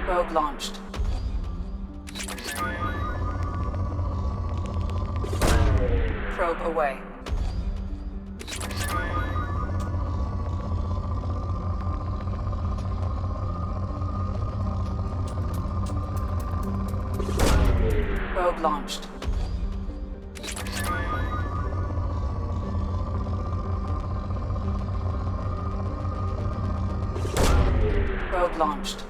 Probe launched. Probe away. Probe launched. Probe launched.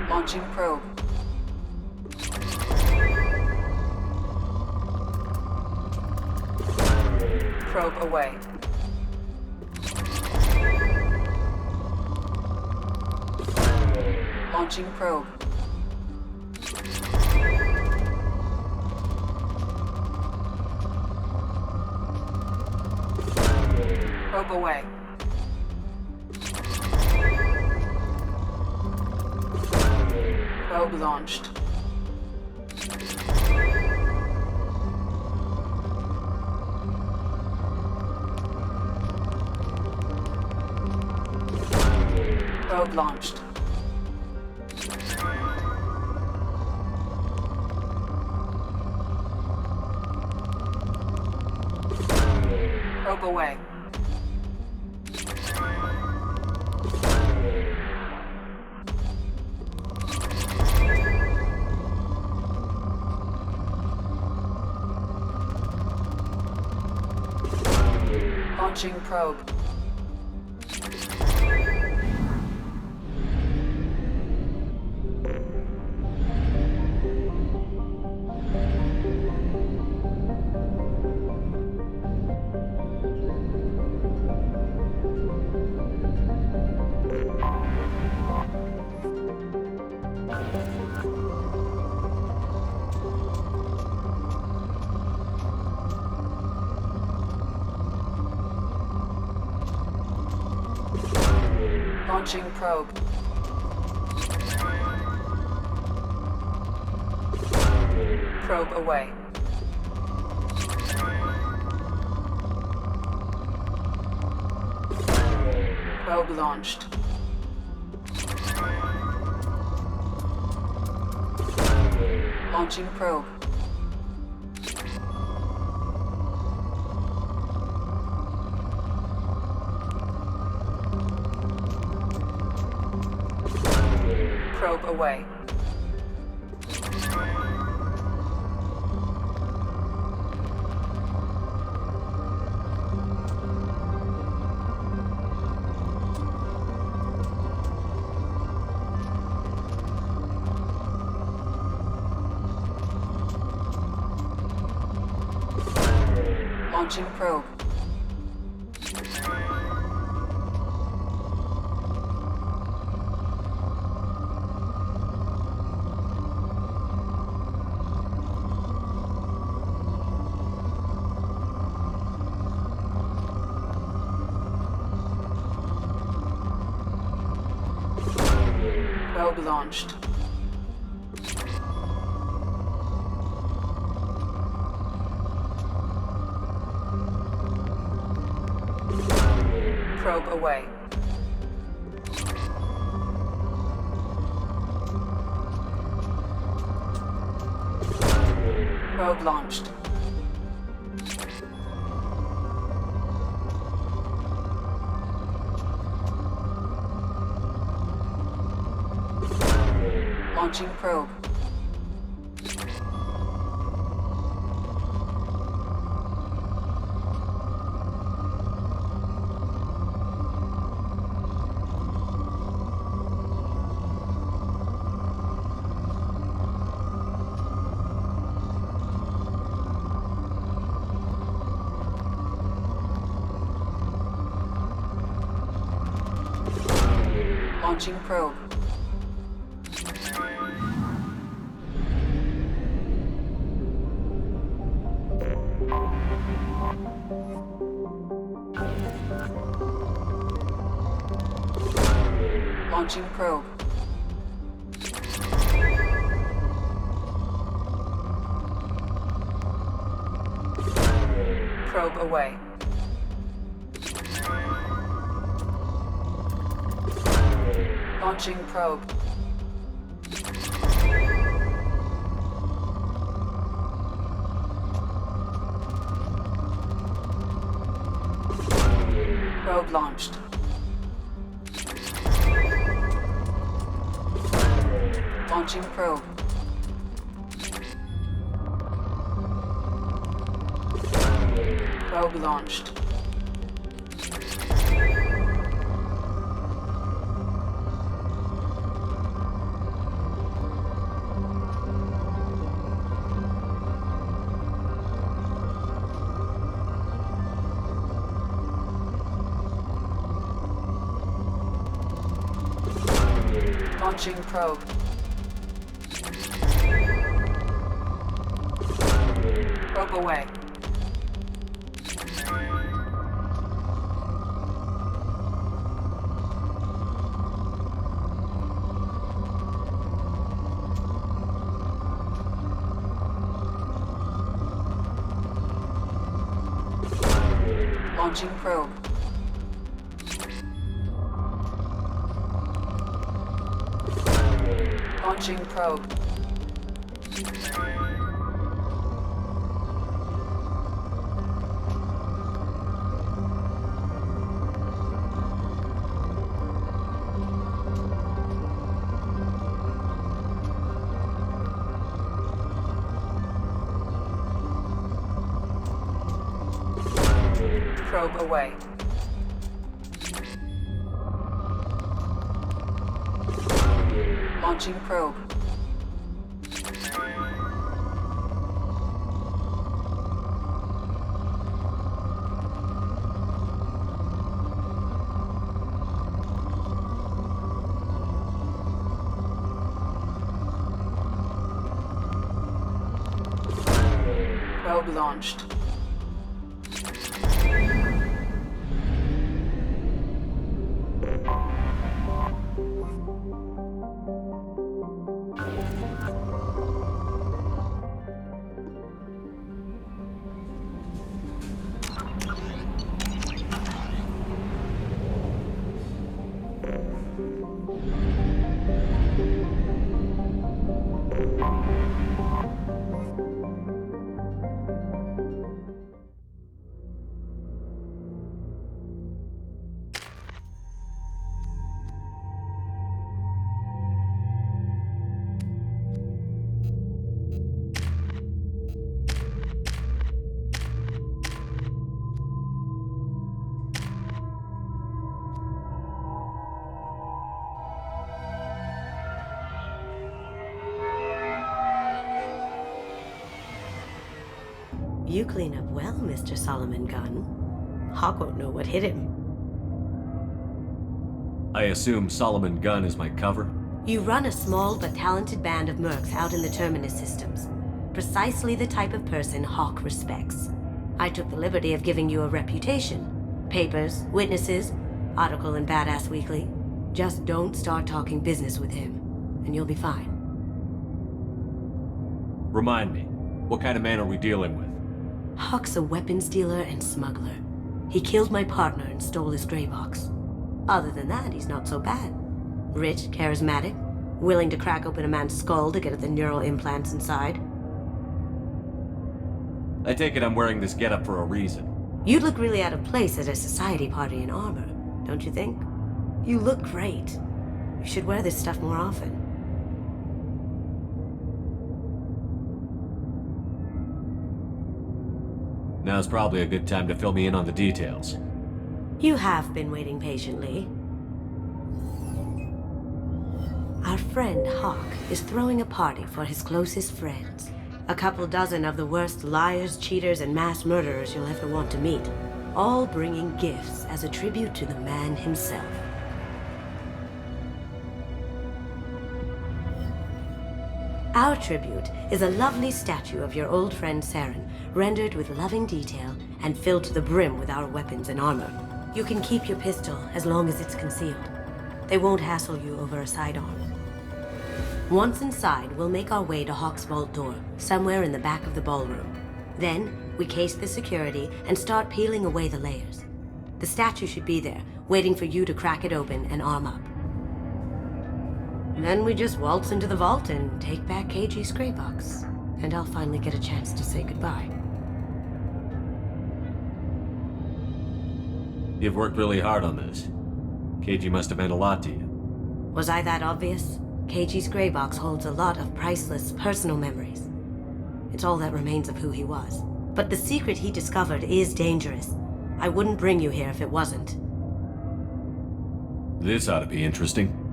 Launching probe. Probe away. Launching probe. Probe away. Probe launched. Probe launched. Probe away. Launching probe. Launching probe. Probe away. Probe launched. Launching probe. Probe away. Launching probe. Probe launched. Probe away. Probe launched. Launching probe. Launching probe. Launching probe. Probe away. Launching probe. Probe launched. Launching probe. Probe launched. Launching probe. Probe away. Launching probe. Launching probe. Probe away. Launching probe. Probe launched. You clean up well, Mr. Solomon Gunn. Hawk won't know what hit him. I assume Solomon Gunn is my cover? You run a small but talented band of mercs out in the Terminus systems. Precisely the type of person Hawk respects. I took the liberty of giving you a reputation. Papers, witnesses, article in Badass Weekly. Just don't start talking business with him, and you'll be fine. Remind me, what kind of man are we dealing with? Hawk's a weapons dealer and smuggler. He killed my partner and stole his gray box. Other than that, he's not so bad. Rich, charismatic, willing to crack open a man's skull to get at the neural implants inside. I take it I'm wearing this getup for a reason. You'd look really out of place at a society party in armor, don't you think? You look great. You should wear this stuff more often. Now's probably a good time to fill me in on the details. You have been waiting patiently. Our friend Hawk is throwing a party for his closest friends. A couple dozen of the worst liars, cheaters, and mass murderers you'll ever want to meet. All bringing gifts as a tribute to the man himself. Our tribute is a lovely statue of your old friend Saren, rendered with loving detail and filled to the brim with our weapons and armor. You can keep your pistol as long as it's concealed. They won't hassle you over a sidearm. Once inside, we'll make our way to Hawk's vault door, somewhere in the back of the ballroom. Then, we case the security and start peeling away the layers. The statue should be there, waiting for you to crack it open and arm up. Then we just waltz into the vault and take back KG's gray box. And I'll finally get a chance to say goodbye. You've worked really hard on this. KG must have meant a lot to you. Was I that obvious? KG's gray box holds a lot of priceless personal memories. It's all that remains of who he was. But the secret he discovered is dangerous. I wouldn't bring you here if it wasn't. This ought to be interesting.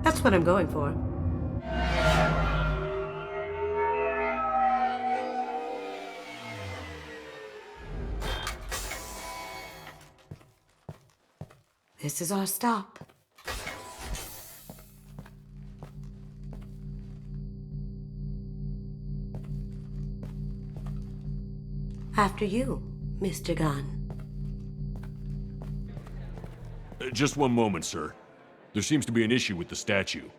That's what I'm going for. This is our stop. After you, Mr. Gunn. Just one moment, sir. There seems to be an issue with the statue.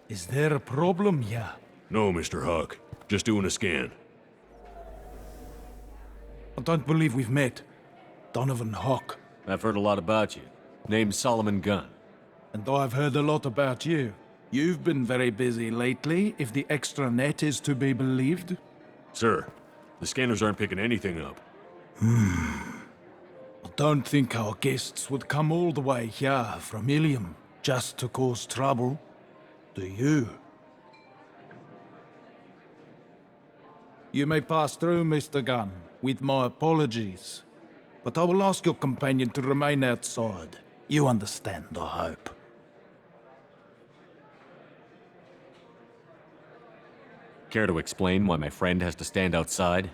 Is there a problem here? No, Mr. Huck. Just doing a scan. I don't believe we've met. Donovan Hawk. I've heard a lot about you. Name's Solomon Gunn. And I've heard a lot about you. You've been very busy lately, if the extra net is to be believed. Sir, the scanners aren't picking anything up. I don't think our guests would come all the way here from Ilium just to cause trouble. Do you? You may pass through, Mr. Gunn, with my apologies. But I will ask your companion to remain outside. You understand, I hope. Care to explain why my friend has to stand outside?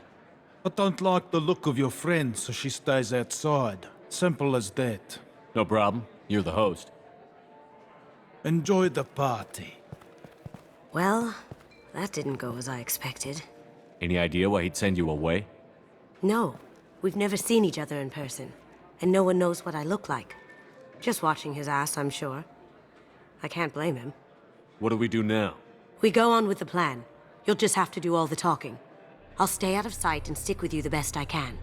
I don't like the look of your friend, so she stays outside. Simple as that. No problem. You're the host. Enjoy the party. Well, that didn't go as I expected. Any idea why he'd send you away? No, we've never seen each other in person, and no one knows what I look like. Just watching his ass, I'm sure. I can't blame him. What do we do now? We go on with the plan. You'll just have to do all the talking. I'll stay out of sight and stick with you the best I can.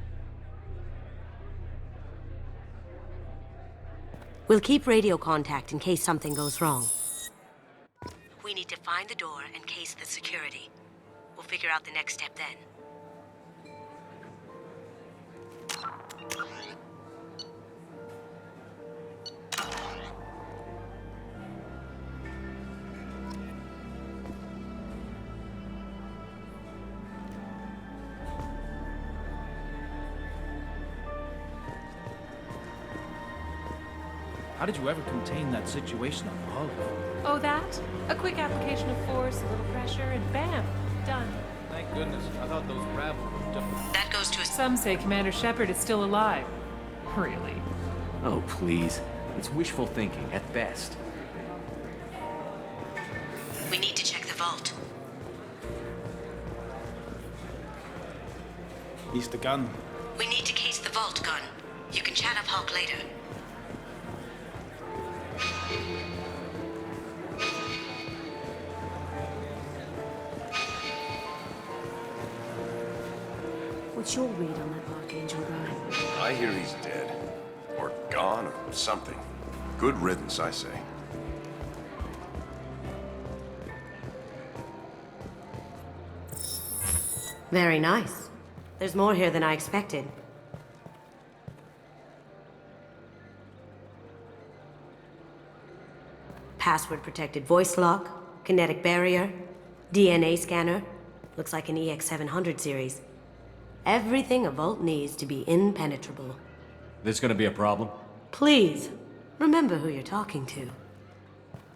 We'll keep radio contact in case something goes wrong. We need to find the door and case the security. We'll figure out the next step then. How did you ever contain that situation on the hull? Oh, that? A quick application of force, a little pressure, and bam! Done. Thank goodness. I thought those rabble were done. That goes to a... Some say Commander Shepard is still alive. Really? Oh, please. It's wishful thinking, at best. We need to check the vault. Mr. Gunn. We need to case the vault, Gun. You can chat up Hawk later. What's your read on that Archangel guy? I hear he's dead. Or gone, or something. Good riddance, I say. Very nice. There's more here than I expected. Password-protected voice lock, kinetic barrier, DNA scanner. Looks like an EX700 series. Everything a vault needs to be impenetrable. This gonna be a problem? Please, remember who you're talking to.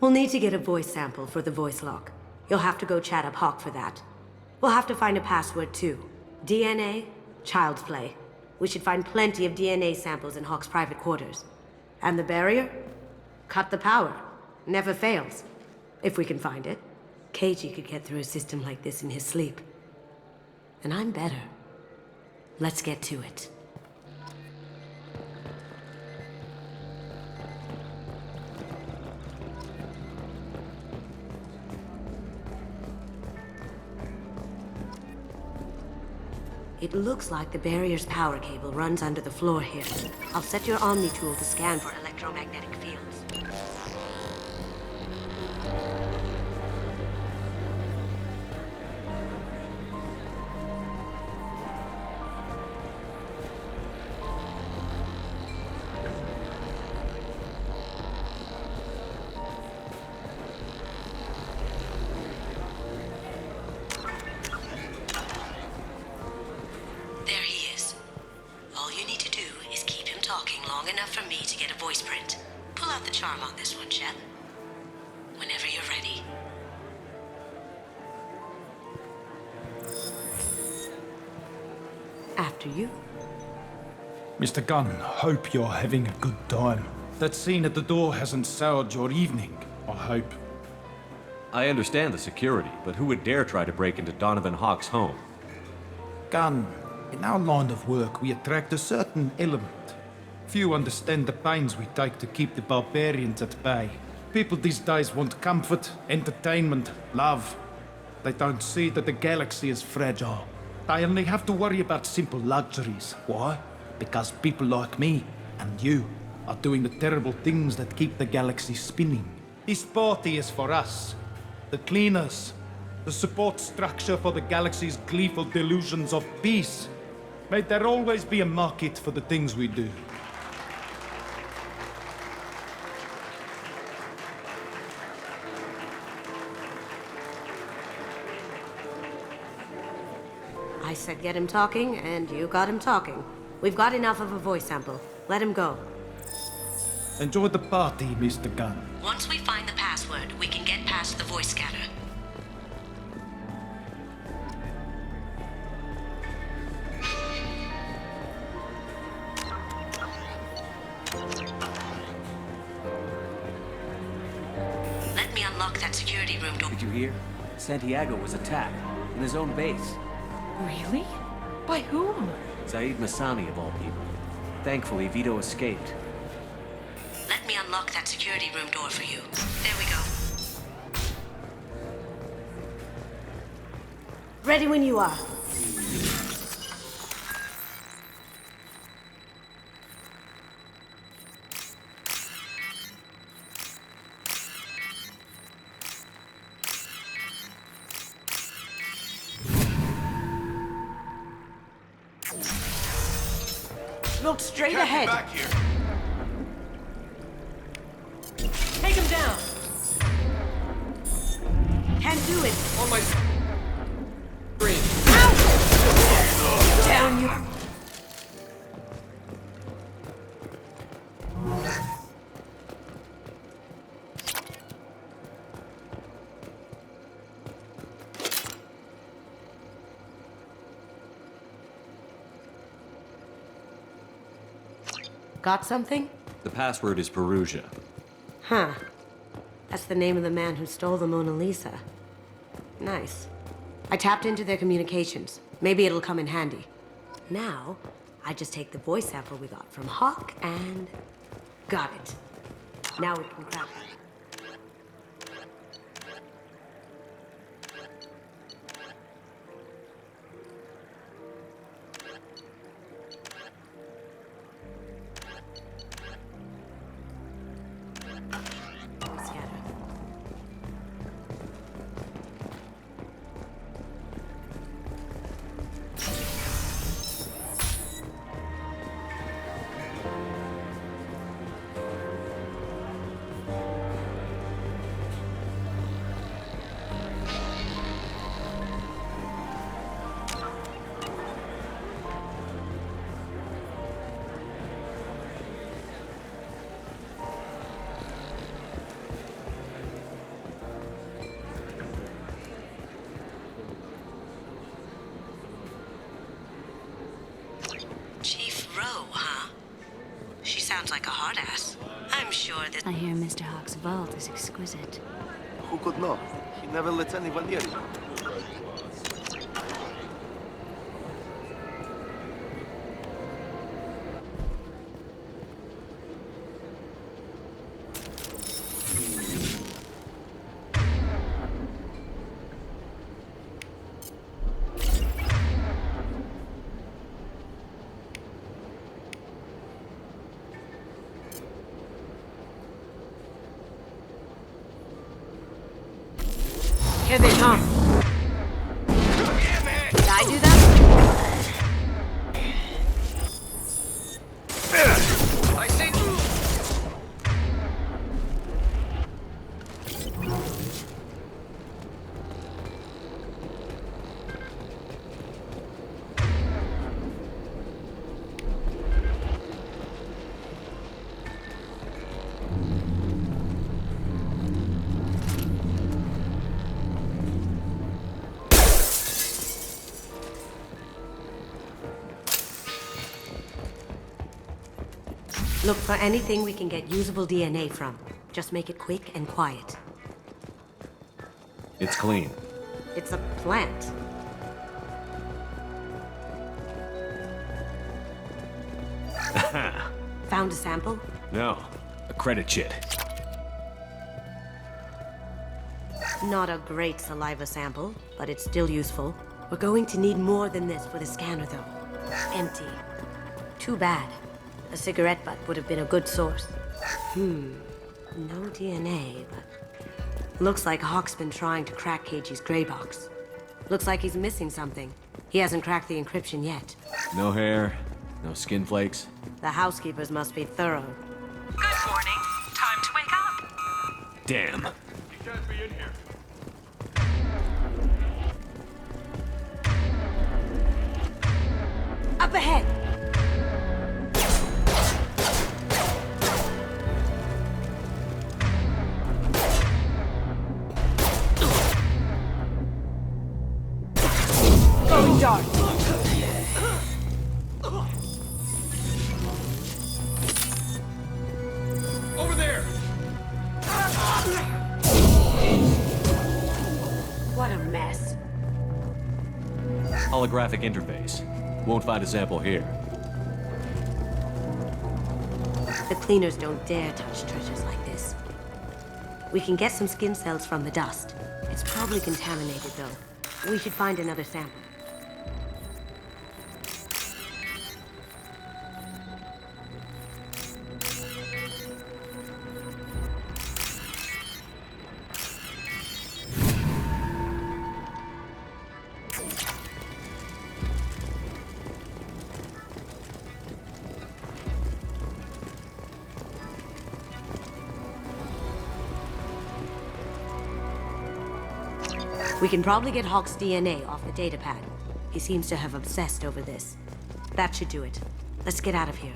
We'll need to get a voice sample for the voice lock. You'll have to go chat up Hawk for that. We'll have to find a password too. DNA, child's play. We should find plenty of DNA samples in Hawk's private quarters. And the barrier? Cut the power. Never fails. If we can find it. KG could get through a system like this in his sleep. And I'm better. Let's get to it. It looks like the barrier's power cable runs under the floor here. I'll set your Omni tool to scan for electromagnetic fields. There he is. All you need to do is keep him talking long enough for me to get a voice print. Pull out the charm on this one, Shep. Whenever you're ready. After you. Mr. Gunn, hope you're having a good time. That scene at the door hasn't soured your evening, I hope. I understand the security, but who would dare try to break into Donovan Hawk's home? Gunn, in our line of work, we attract a certain element. Few understand the pains we take to keep the barbarians at bay. People these days want comfort, entertainment, love. They don't see that the galaxy is fragile. They only have to worry about simple luxuries. Why? Because people like me and you are doing the terrible things that keep the galaxy spinning. This party is for us, the cleaners, the support structure for the galaxy's gleeful delusions of peace. May there always be a market for the things we do. I said get him talking, and you got him talking. We've got enough of a voice sample. Let him go. Enjoy the party, Mr. Gunn. Once we find the password, we can get past the voice scanner. Let me unlock that security room door. Did you hear? Santiago was attacked in his own base. Really? By whom? Zaid Masani, of all people. Thankfully, Vito escaped. Let me unlock that security room door for you. There we go. Ready when you are. Look straight ahead. Back here. Take him down! Can't do it. On my screen. Down you. Got something? The password is Perugia. Huh. That's the name of the man who stole the Mona Lisa. Nice. I tapped into their communications. Maybe it'll come in handy. Now, I just take the voice sample we got from Hawk and... got it. Now we can crack it. Sounds like a hard ass. I'm sure that... I hear Mr. Hawk's vault is exquisite. Who could know? He never lets anyone near him. Look for anything we can get usable DNA from. Just make it quick and quiet. It's clean. It's a plant. Found a sample? No. A credit chit. Not a great saliva sample, but it's still useful. We're going to need more than this for the scanner, though. Empty. Too bad. A cigarette butt would have been a good source. No DNA, but... Looks like Hawk's been trying to crack Cage's gray box. Looks like he's missing something. He hasn't cracked the encryption yet. No hair, no skin flakes. The housekeepers must be thorough. Good morning. Time to wake up. Damn. You can't be in here. Up ahead! Going dark. Over there! What a mess. Holographic interface. Won't find a sample here. The cleaners don't dare touch treasures like this. We can get some skin cells from the dust. It's probably contaminated, though. We should find another sample. We can probably get Hawk's DNA off the datapad. He seems to have obsessed over this. That should do it. Let's get out of here.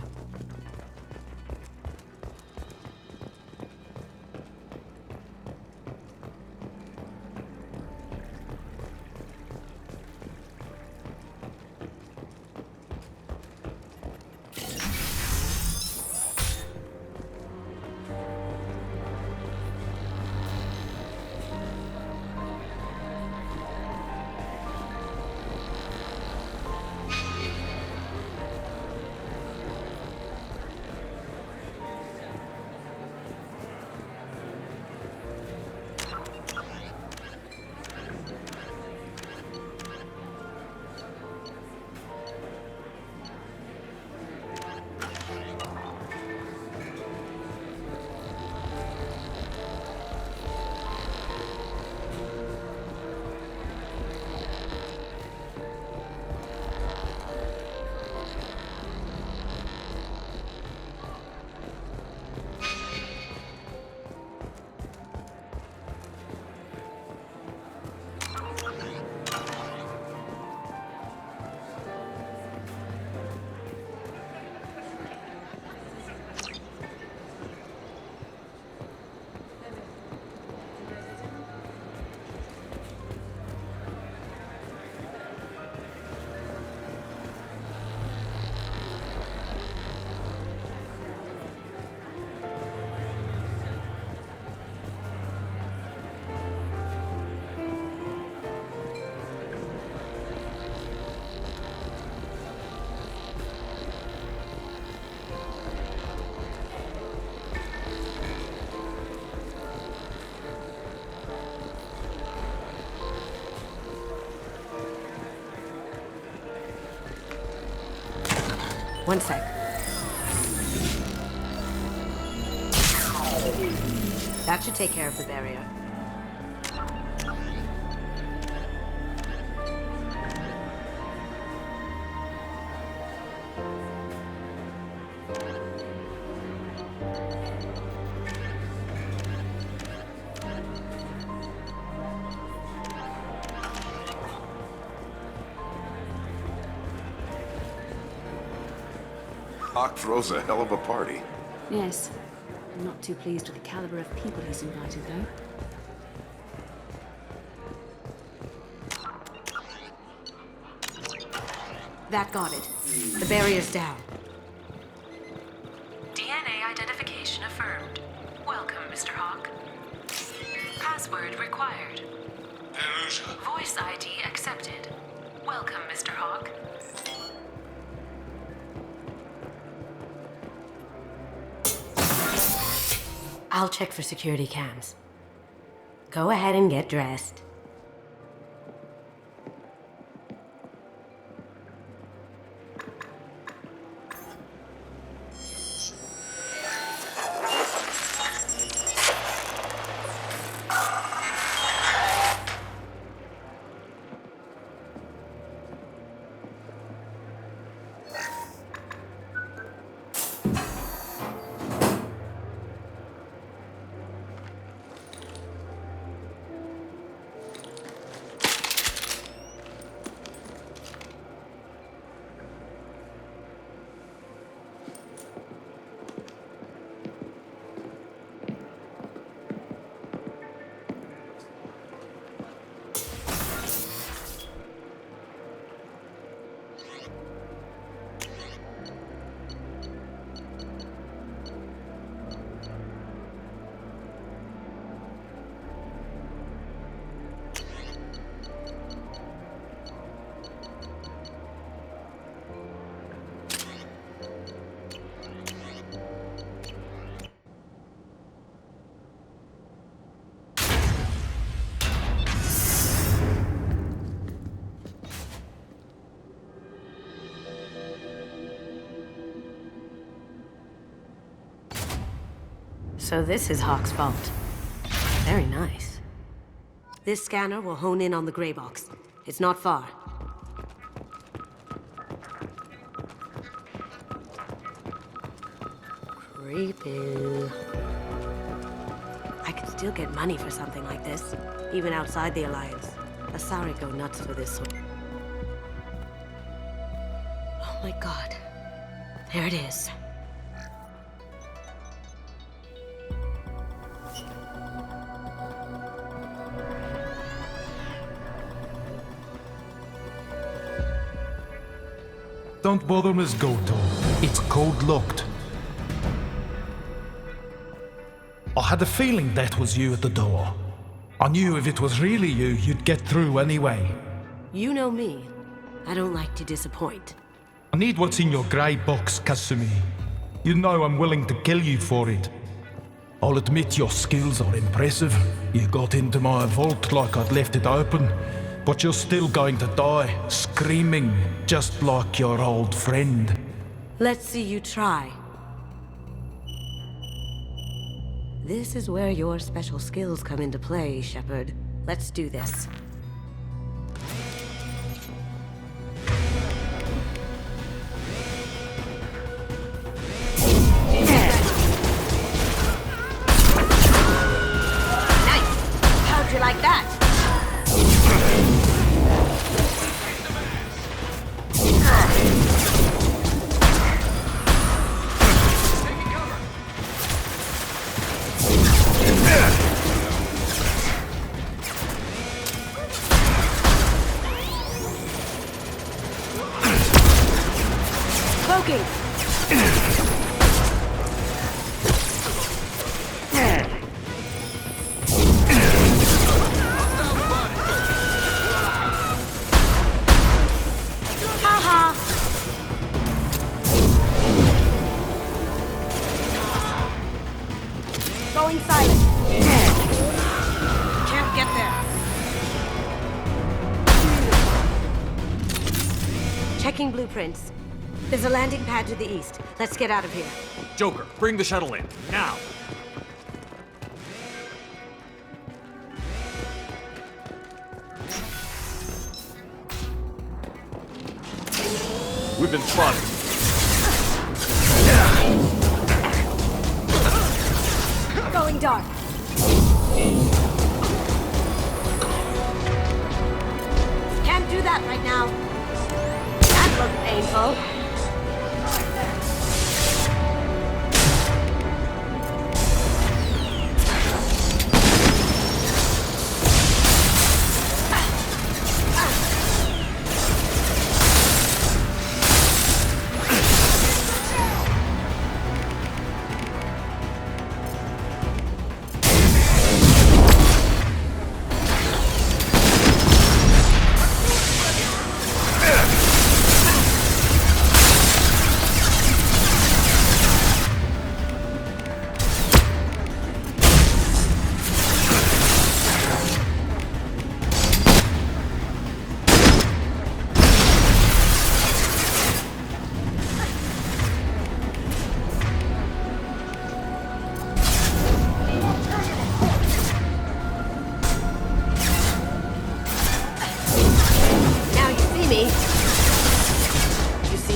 One sec. That should take care of the barrier. Hawk throws a hell of a party. Yes. I'm not too pleased with the caliber of people he's invited, though. That got it. The barrier's down. DNA Voice ID accepted. Welcome, Mr. Hawk. I'll check for security cams. Go ahead and get dressed. So this is Hawk's vault. Very nice. This scanner will hone in on the gray box. It's not far. Creepy. I could still get money for something like this, even outside the Alliance. Asari go nuts for this sort. Oh my god. There it is. Don't bother, Miss Goto. It's code-locked. I had a feeling that was you at the door. I knew if it was really you, you'd get through anyway. You know me. I don't like to disappoint. I need what's in your grey box, Kasumi. You know I'm willing to kill you for it. I'll admit your skills are impressive. You got into my vault like I'd left it open. But you're still going to die, screaming, just like your old friend. Let's see you try. This is where your special skills come into play, Shepard. Let's do this. Nice! How'd you like that? Going silent. Can't get there. Checking blueprints. There's a landing pad to the east. Let's get out of here. Joker, bring the shuttle in. Now! We've been spotted. Going dark. Can't do that right now. That looked painful.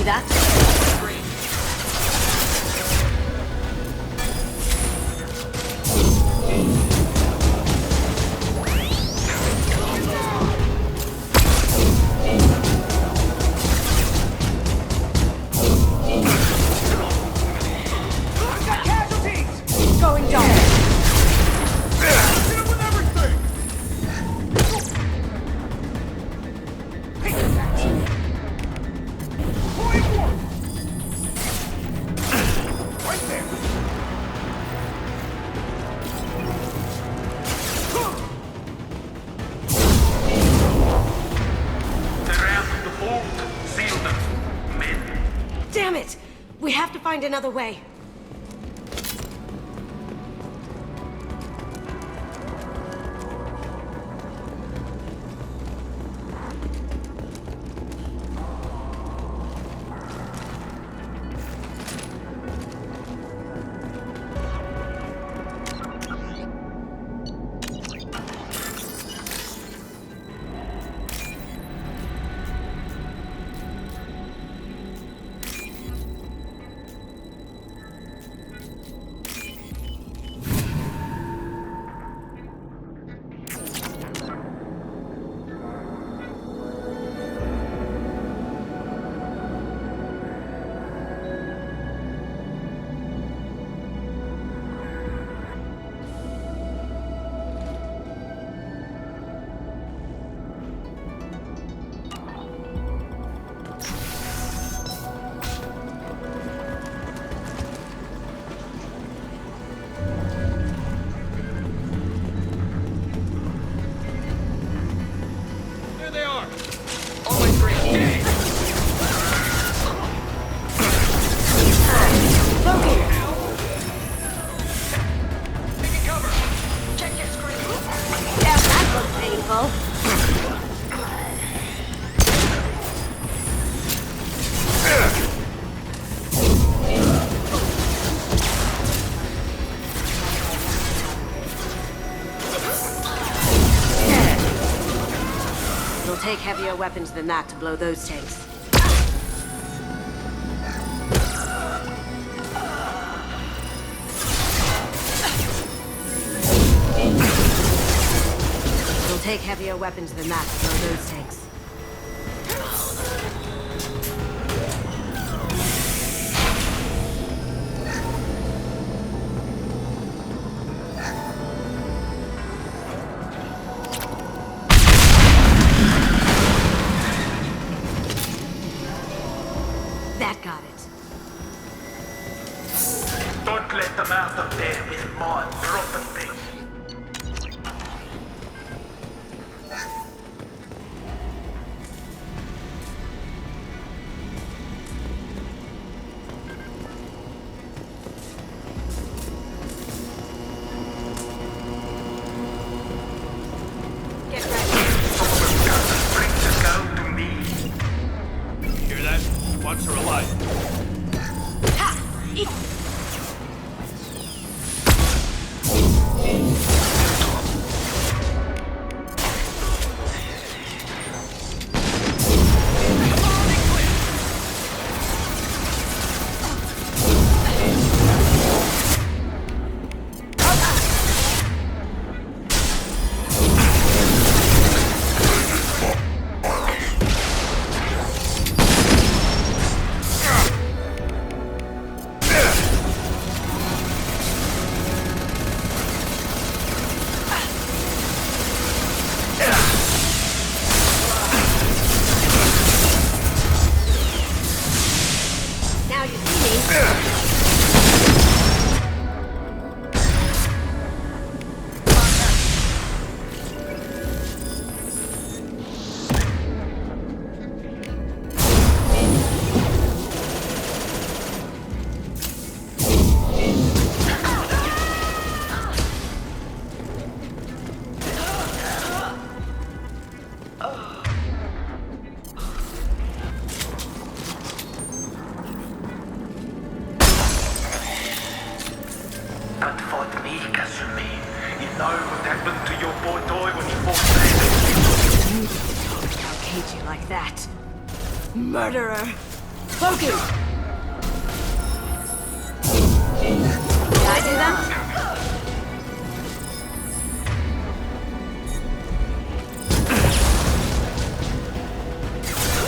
See that? Going down. Damn it! We have to find another way. It'll take heavier weapons than that to blow those tanks. It'll take heavier weapons than that to blow those tanks. That got it. Don't let them out of there with my property. Get ready. Bring the girl to me. Hear that? Watch her alive. Ha! Eat. Now you see me. But for me, Kasumi, you know what happened to your boy toy when he fought back? I'll cage you like that. Murderer! Cloaking! Can I do that?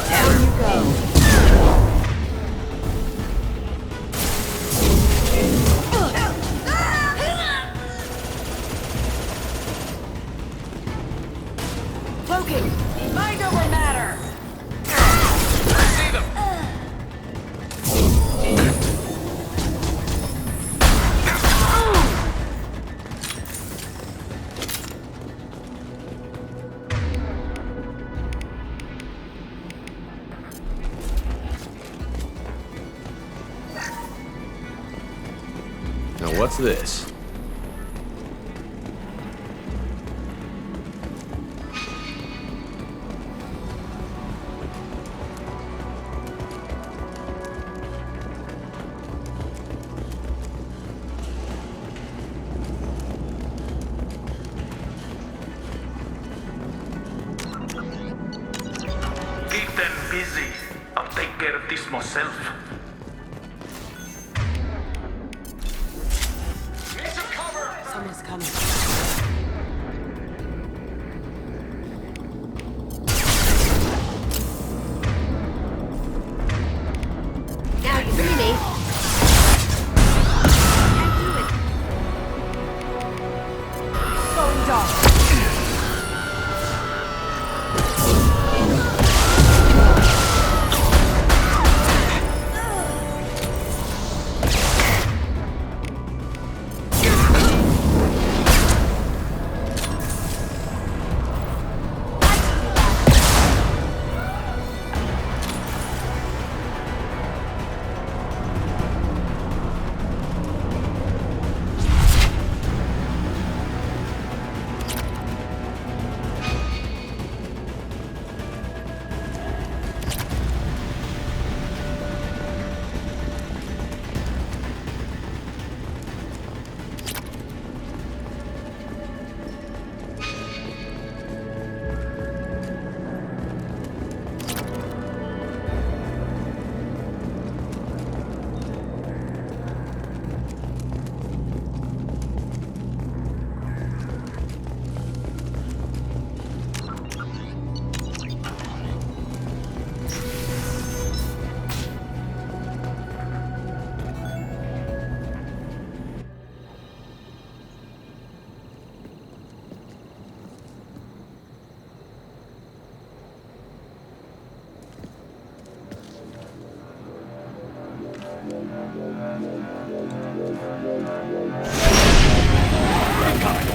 Down you go. Cloaking! Mind over matter! See them! Now what's this? Keep them busy. I'll take care of this myself. Someone's coming. Now you see me. Can't do it. Going dark.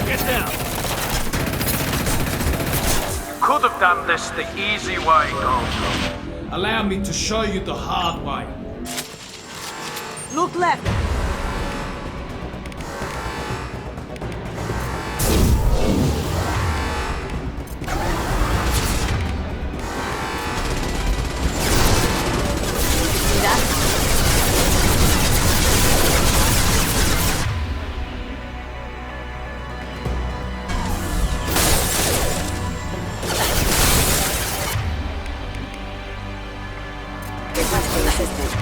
Get down! Could have done this the easy way, Gold. Allow me to show you the hard way. Look left. See that? Requesting assistance.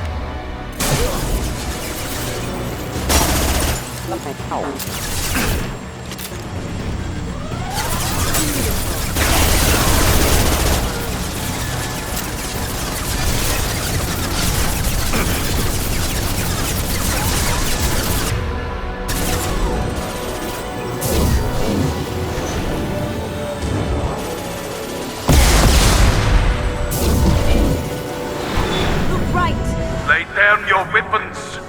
Look right. Lay down your weapons.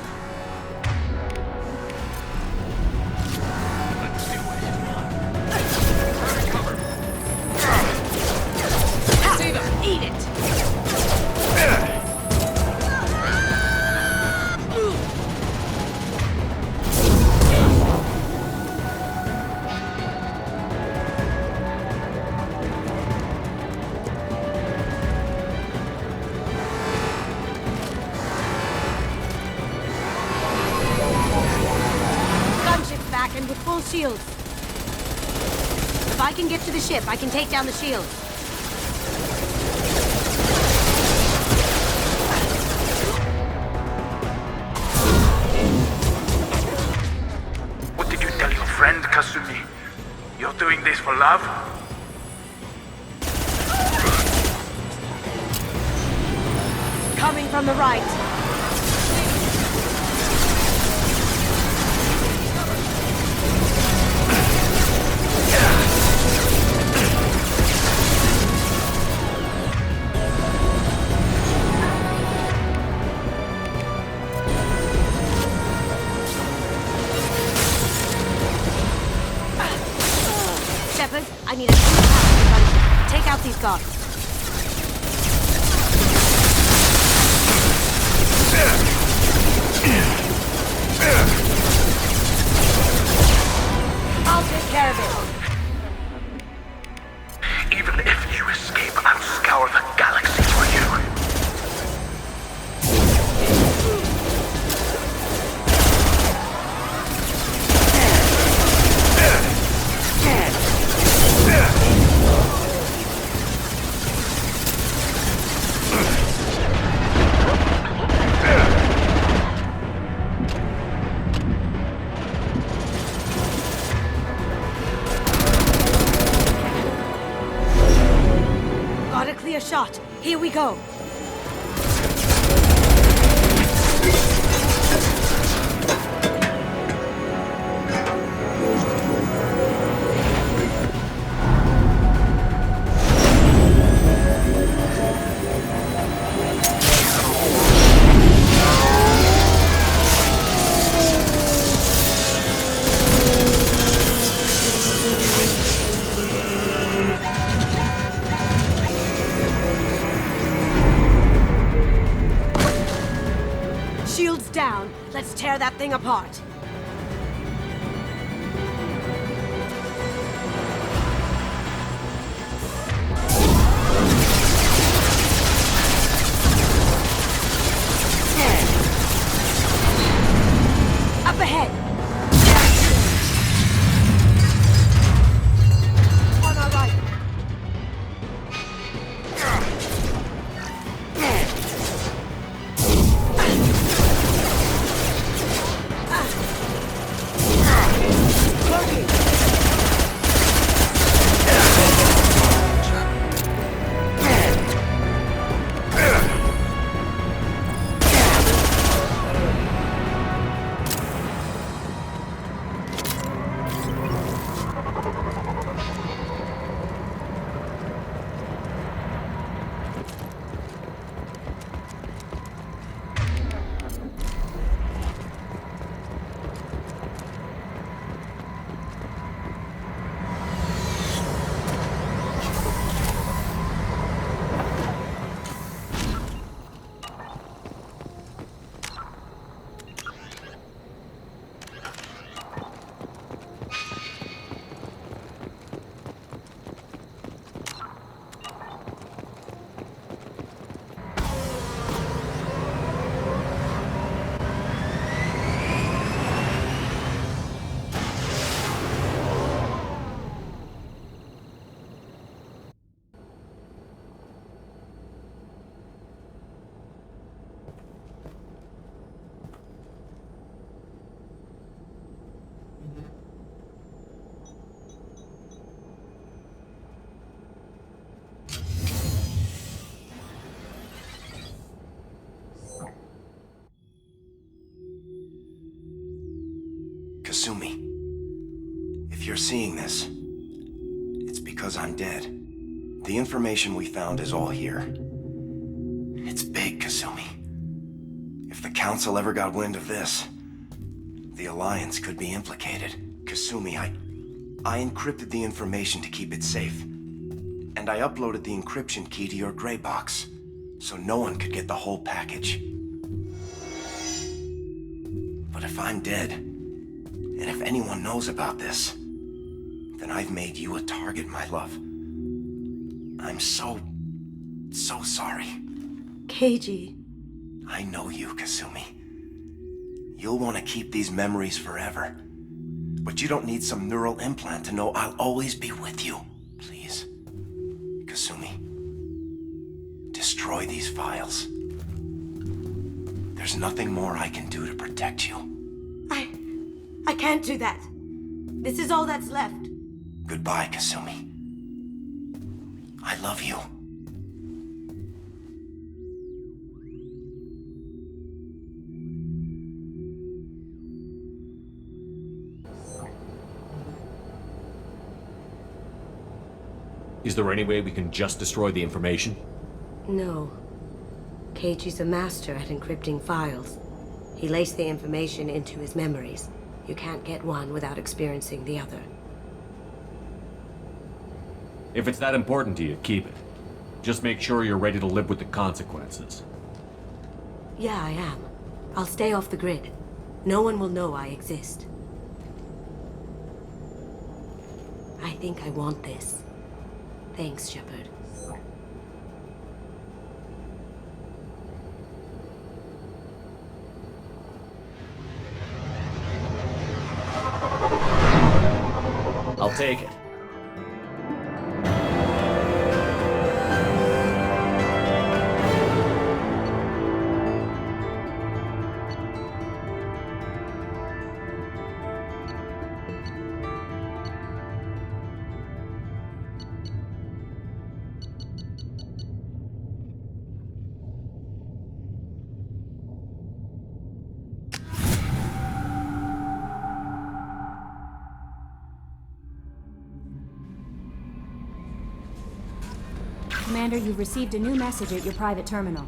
Eat it. Gunship's back and with full shields. If I can get to the ship, I can take down the shields. love? Coming from the right. Shepard, I need a team pass. Take out these guards. I'll take care of it. Even if you escape, I'll scour the galaxy for you. Got a clear shot. Here we go. Shields down. Let's tear that thing apart. Up ahead. On our right. Kasumi, if you're seeing this, it's because I'm dead. The information we found is all here. It's big, Kasumi. If the Council ever got wind of this, the Alliance could be implicated. Kasumi, I encrypted the information to keep it safe. And I uploaded the encryption key to your gray box, so no one could get the whole package. But if I'm dead, and if anyone knows about this, then I've made you a target, my love. I'm so sorry. Keiji. I know you, Kasumi. You'll want to keep these memories forever. But you don't need some neural implant to know I'll always be with you. Please. Kasumi. Destroy these files. There's nothing more I can do to protect you. I can't do that. This is all that's left. Goodbye, Kasumi. I love you. Is there any way we can just destroy the information? No. Keiichi's a master at encrypting files. He laced the information into his memories. You can't get one without experiencing the other. If it's that important to you, keep it. Just make sure you're ready to live with the consequences. Yeah, I am. I'll stay off the grid. No one will know I exist. I think I want this. Thanks, Shepard. I'll take it. Commander, you've received a new message at your private terminal.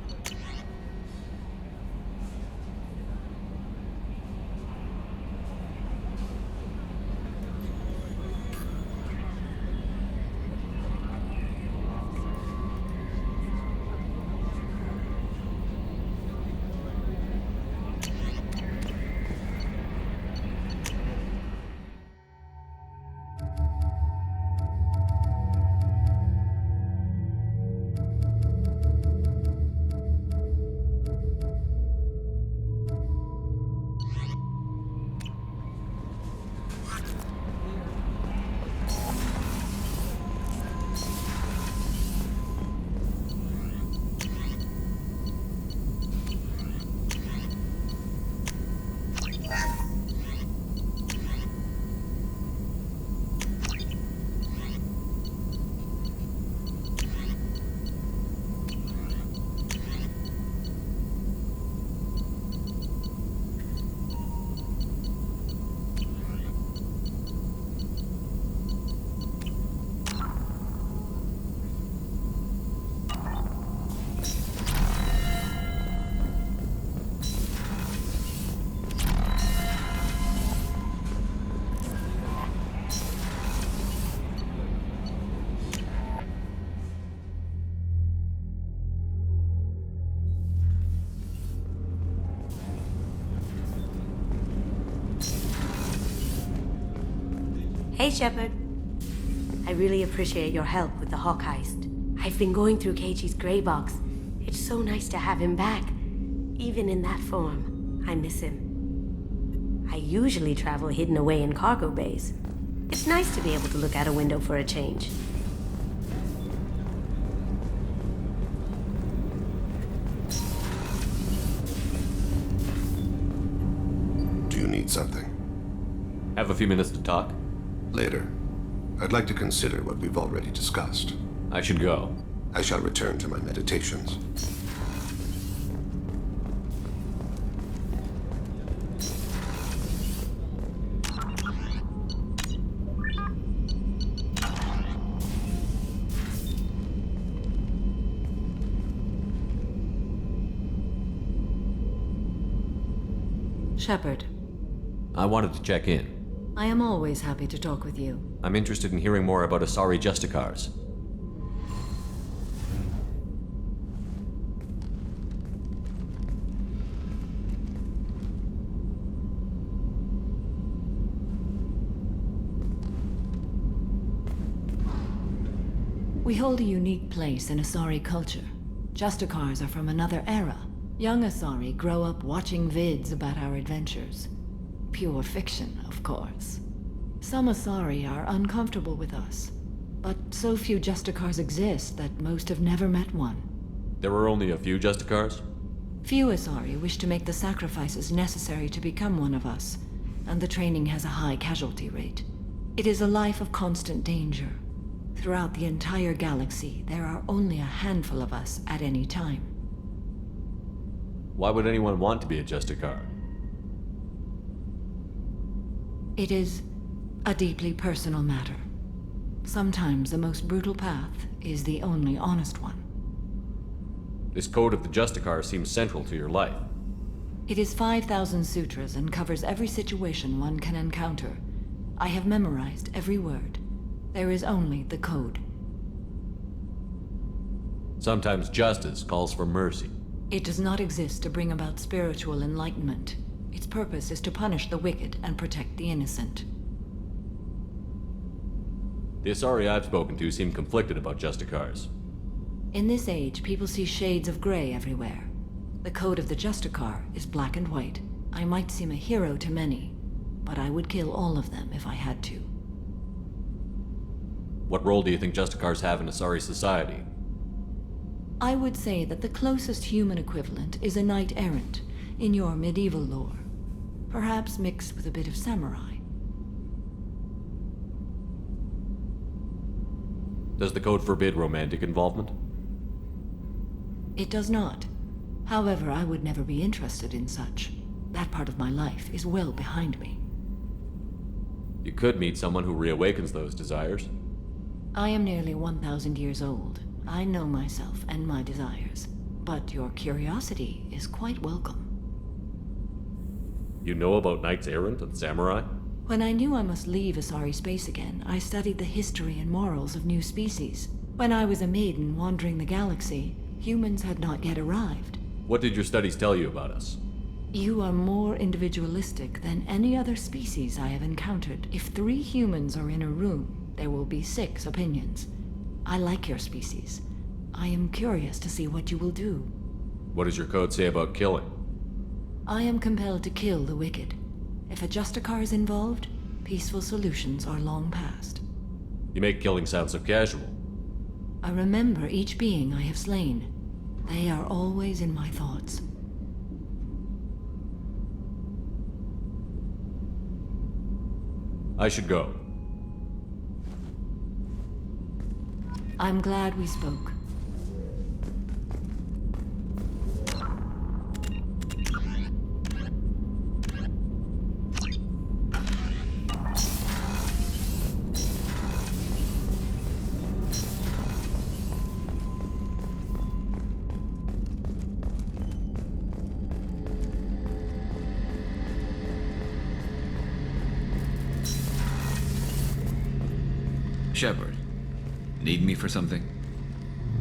Hey, Shepard. I really appreciate your help with the Hawk heist. I've been going through Keiichi's gray box. It's so nice to have him back. Even in that form, I miss him. I usually travel hidden away in cargo bays. It's nice to be able to look out a window for a change. Do you need something? Have a few minutes to talk? Later. I'd like to consider what we've already discussed. I should go. I shall return to my meditations. Shepard. I wanted to check in. I am always happy to talk with you. I'm interested in hearing more about Asari Justicars. We hold a unique place in Asari culture. Justicars are from another era. Young Asari grow up watching vids about our adventures. Pure fiction, of course. Some Asari are uncomfortable with us, but so few Justicars exist that most have never met one. There were only a few Justicars? Few Asari wish to make the sacrifices necessary to become one of us, and the training has a high casualty rate. It is a life of constant danger. Throughout the entire galaxy, there are only a handful of us at any time. Why would anyone want to be a Justicar? It is a deeply personal matter. Sometimes the most brutal path is the only honest one. This code of the Justicar seems central to your life. It is 5,000 sutras and covers every situation one can encounter. I have memorized every word. There is only the code. Sometimes justice calls for mercy. It does not exist to bring about spiritual enlightenment. Its purpose is to punish the wicked and protect the innocent. The Asari I've spoken to seem conflicted about Justicars. In this age, people see shades of gray everywhere. The code of the Justicar is black and white. I might seem a hero to many, but I would kill all of them if I had to. What role do you think Justicars have in Asari society? I would say that the closest human equivalent is a knight-errant in your medieval lore. Perhaps mixed with a bit of samurai. Does the code forbid romantic involvement? It does not. However, I would never be interested in such. That part of my life is well behind me. You could meet someone who reawakens those desires. I am nearly 1,000 years old. I know myself and my desires. But your curiosity is quite welcome. You know about knights errant and samurai? When I knew I must leave Asari space again, I studied the history and morals of new species. When I was a maiden wandering the galaxy, humans had not yet arrived. What did your studies tell you about us? You are more individualistic than any other species I have encountered. If 3 humans are in a room, there will be 6 opinions. I like your species. I am curious to see what you will do. What does your code say about killing? I am compelled to kill the wicked. If a Justicar is involved, peaceful solutions are long past. You make killing sound so casual. I remember each being I have slain. They are always in my thoughts. I should go. I'm glad we spoke. Shepard, need me for something?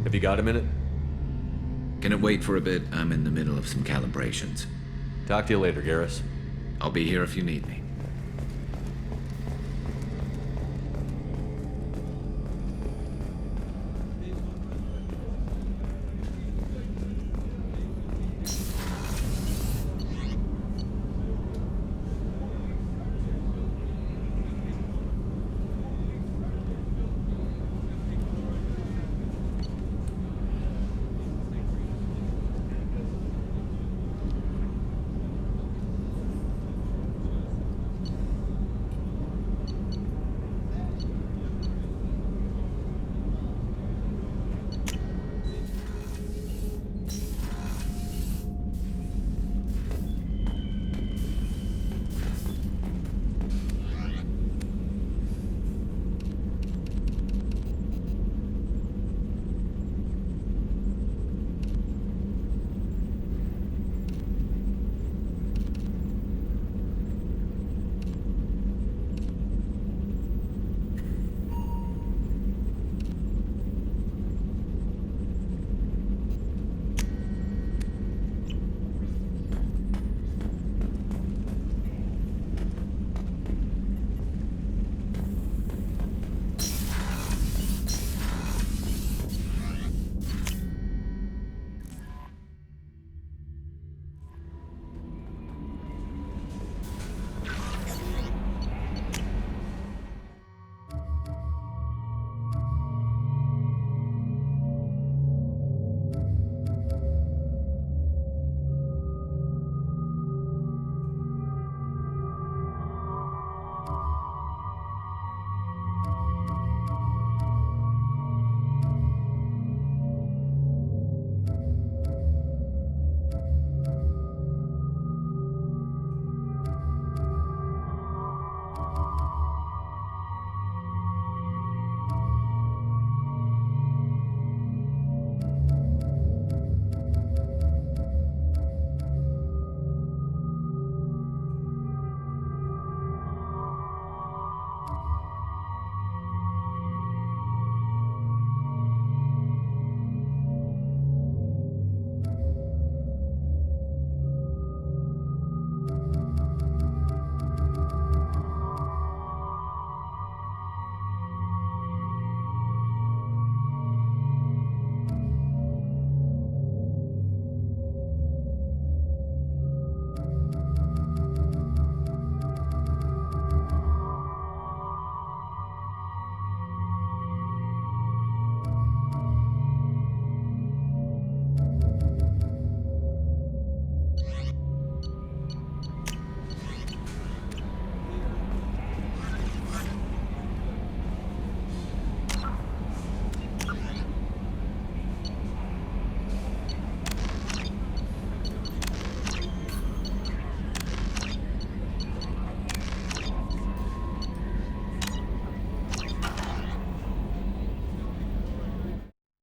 Have you got a minute? Can it wait for a bit? I'm in the middle of some calibrations. Talk to you later, Garrus. I'll be here if you need me.